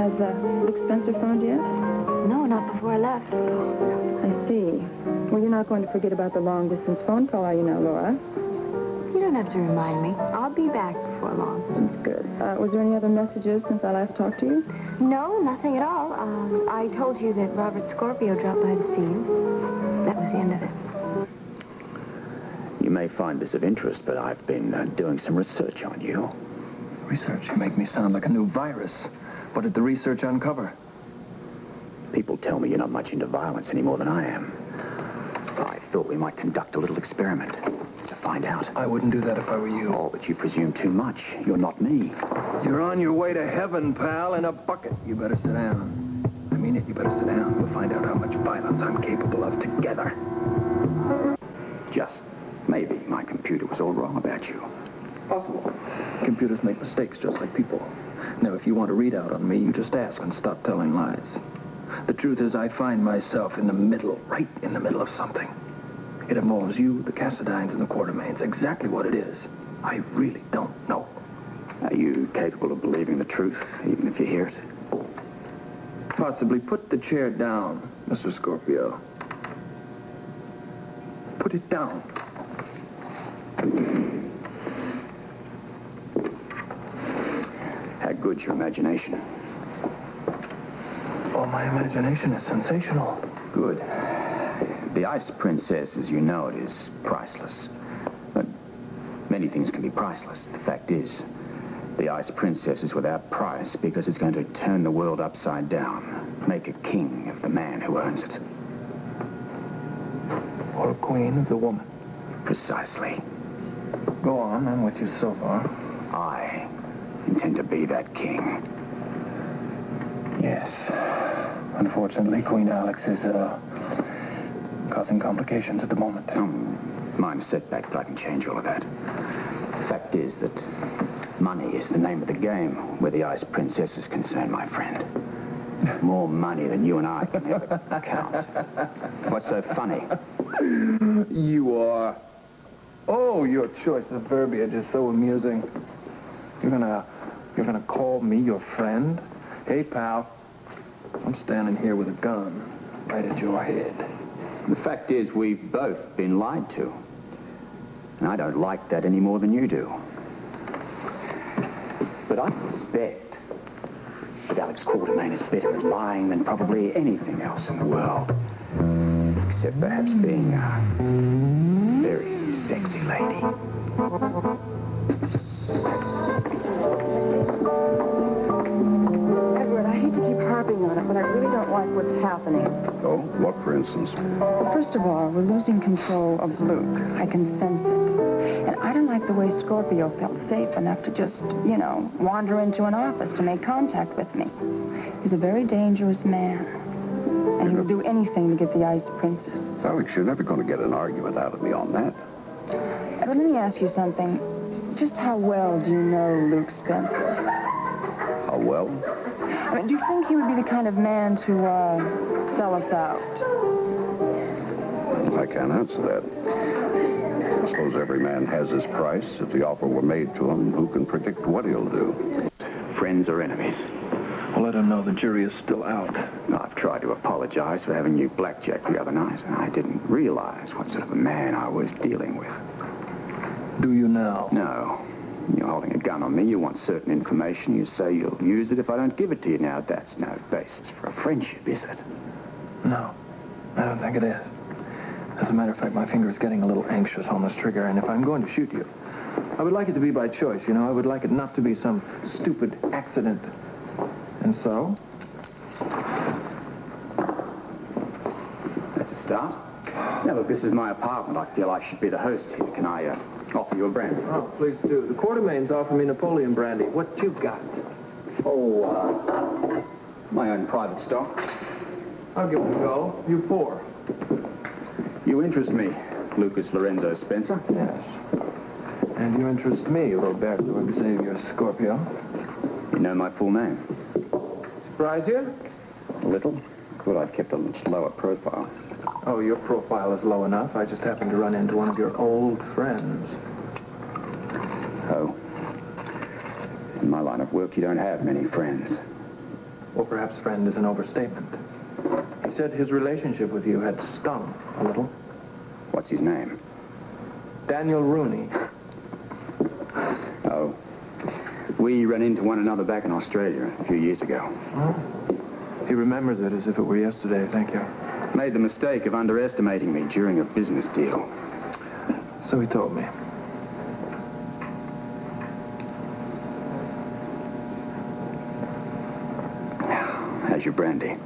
Has Luke Spencer phoned yet? No, not before I left. I see. Well, you're not going to forget about the long-distance phone call, are you now, Laura? You don't have to remind me. I'll be back before long. Good. Was there any other messages since I last talked to you? No, nothing at all. I told you that Robert Scorpio dropped by to see you. That was the end of it. You may find this of interest, but I've been doing some research on you. Research? You make me sound like a new virus. What did the research uncover? People tell me you're not much into violence any more than I am. I thought we might conduct a little experiment to find out. I wouldn't do that if I were you. Oh, but you presume too much. You're not me. You're on your way to heaven, pal, in a bucket. You better sit down. I mean it, you better sit down. We'll find out how much violence I'm capable of together. Just maybe my computer was all wrong about you. Possible. Computers make mistakes just like people. Now, if you want a readout on me, you just ask and stop telling lies. The truth is, I find myself in the middle, right in the middle of something. It involves you, the Cassedines, and the Quartermaines. Exactly what it is, I really don't know. Are you capable of believing the truth, even if you hear it? Possibly. Put the chair down, Mr. Scorpio. Put it down. How good's your imagination? Oh, my imagination is sensational. Good. The Ice Princess, as you know it, is priceless. But many things can be priceless. The fact is, the Ice Princess is without price because it's going to turn the world upside down, make a king of the man who owns it. Or a queen of the woman. Precisely. Go on, I'm with you so far. I intend to be that king. Yes. Unfortunately, Queen Alex is, causing complications at the moment. Mine's setback, but I can change all of that. The fact is that money is the name of the game where the Ice Princess is concerned, my friend. More money than you and I can ever count. What's so funny? You are. Oh, your choice of verbiage is so amusing. You're gonna call me your friend? Hey, pal. I'm standing here with a gun right at your head. The fact is, we've both been lied to. And I don't like that any more than you do. But I suspect that Alex Quartermaine is better at lying than probably anything else in the world. Except perhaps being a very sexy lady. Edward, I hate to keep harping on it, but I really don't like what's happening. Oh, what, for instance? Well, first of all, we're losing control of Luke. I can sense it. And I don't like the way Scorpio felt safe enough to just, wander into an office to make contact with me. He's a very dangerous man. And he will do anything to get the Ice Princess. Alex, you're never going to get an argument out of me on that. Edward, let me ask you something. Just how well do you know Luke Spencer? How well? I mean, do you think he would be the kind of man to, sell us out? I can't answer that. I suppose every man has his price. If the offer were made to him, who can predict what he'll do? Friends or enemies? Well, let him know the jury is still out. I've tried to apologize for having you blackjack the other night. I didn't realize what sort of a man I was dealing with. Do you now? No. You're holding a gun on me. You want certain information. You say you'll use it if I don't give it to you. Now, that's no basis for a friendship, is it? No, I don't think it is. As a matter of fact, my finger is getting a little anxious on this trigger, and if I'm going to shoot you, I would like it to be by choice, I would like it not to be some stupid accident. And so? That's a start. Now, look, this is my apartment. I feel I should be the host here. Can I offer you a brandy? Oh, please do. The Quartermaines offer me Napoleon brandy. What you got? Oh, my own private stock. I'll give it a go. You pour. You interest me, Lucas Lorenzo Spencer. Yes. And you interest me, Roberto Xavier Scorpio. You know my full name? Surprise you? A little. Thought I'd kept a much lower profile. Oh, your profile is low enough. I just happened to run into one of your old friends. Oh. In my line of work, you don't have many friends. Or perhaps friend is an overstatement. He said his relationship with you had stung a little. What's his name? Daniel Rooney. Oh. We ran into one another back in Australia a few years ago. Oh. He remembers it as if it were yesterday, thank you. Made the mistake of underestimating me during a business deal. So he told me. How's your brandy?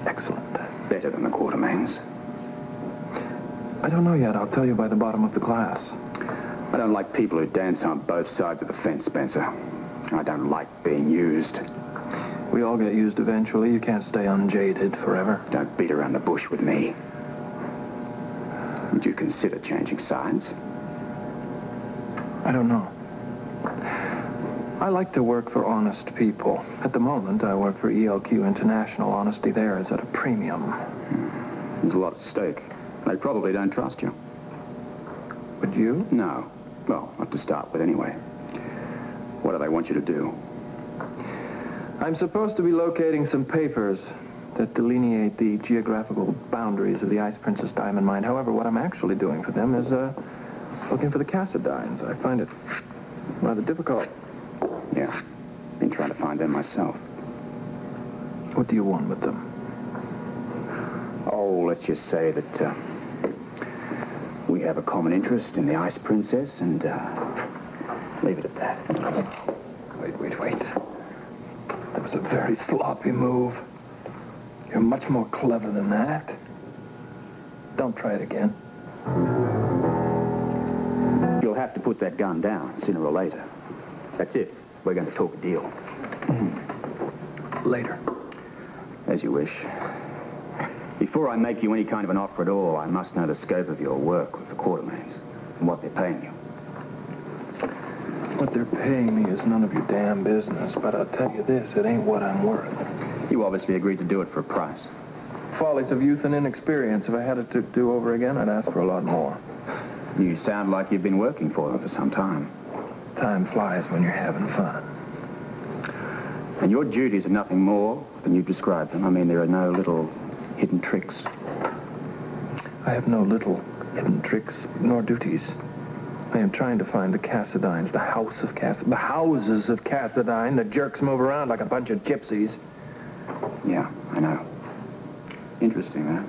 Excellent. Better than the Quartermaines. I don't know yet. I'll tell you by the bottom of the glass. I don't like people who dance on both sides of the fence, Spencer. I don't like being used. We all get used eventually. You can't stay unjaded forever. Don't beat around the bush with me. Would you consider changing sides? I don't know. I like to work for honest people. At the moment, I work for ELQ International. Honesty there is at a premium. There's a lot at stake. They probably don't trust you. Would you? No. Well, not to start with anyway. What do they want you to do? I'm supposed to be locating some papers that delineate the geographical boundaries of the Ice Princess diamond mine. However, what I'm actually doing for them is looking for the Cassedines. I find it rather difficult. Yeah. Been trying to find them myself. What do you want with them? Oh, let's just say that we have a common interest in the Ice Princess, and leave it at that. Wait. That was a very sloppy move. You're much more clever than that. Don't try it again. You'll have to put that gun down sooner or later. That's it. We're going to talk a deal. Later. As you wish. Before I make you any kind of an offer at all, I must know the scope of your work with the Quartermaines and what they're paying you. What they're paying me is none of your damn business, but I'll tell you this, it ain't what I'm worth. You obviously agreed to do it for a price. Follies of youth and inexperience. If I had it to do over again, I'd ask for a lot more. You sound like you've been working for them for some time. Time flies when you're having fun. And your duties are nothing more than you've described them. I mean, there are no little hidden tricks. I have no little hidden tricks nor duties. I am trying to find the Cassedines, the houses of Cassedine that jerks move around like a bunch of gypsies. Yeah, I know. Interesting, huh?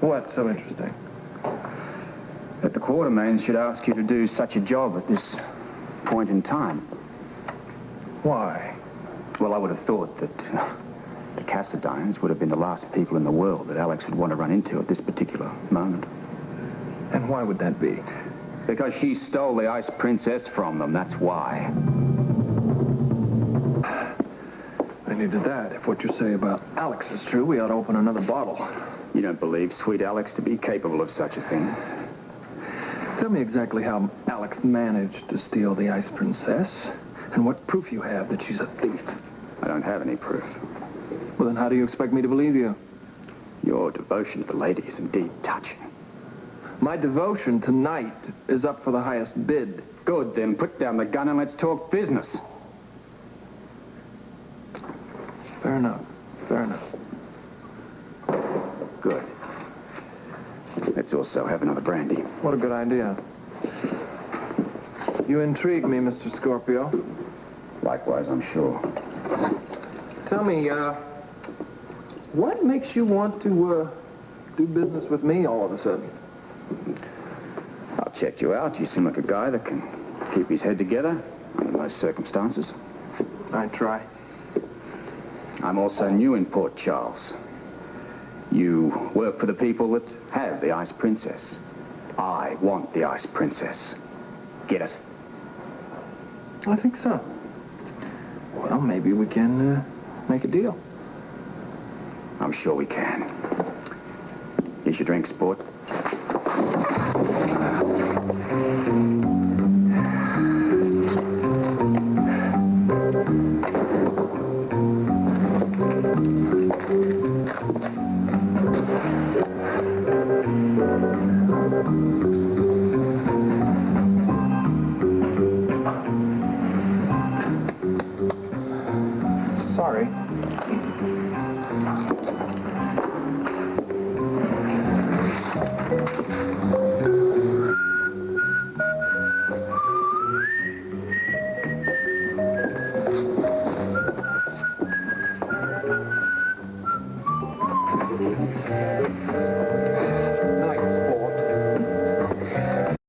What's so interesting? That the Quartermaines should ask you to do such a job at this point in time. Why? Well, I would have thought that the Cassedines would have been the last people in the world that Alex would want to run into at this particular moment. And why would that be? Because she stole the Ice Princess from them, that's why. I needed that. If what you say about Alex is true, we ought to open another bottle. You don't believe sweet Alex to be capable of such a thing? Tell me exactly how Alex managed to steal the Ice Princess, and what proof you have that she's a thief. I don't have any proof. Well, then how do you expect me to believe you? Your devotion to the lady is indeed touching. My devotion tonight is up for the highest bid. Good, then put down the gun and let's talk business. Fair enough. Good. Let's also have another brandy. What a good idea. You intrigue me, Mr. Scorpio. Likewise, I'm sure. Tell me, what makes you want to do business with me all of a sudden? I've checked you out. You seem like a guy that can keep his head together under most circumstances. I try. I'm also new in Port Charles. You work for the people that have the Ice Princess. I want the Ice Princess. Get it? I think so. Well, maybe we can make a deal. I'm sure we can. Here's your drink, sport. Sorry.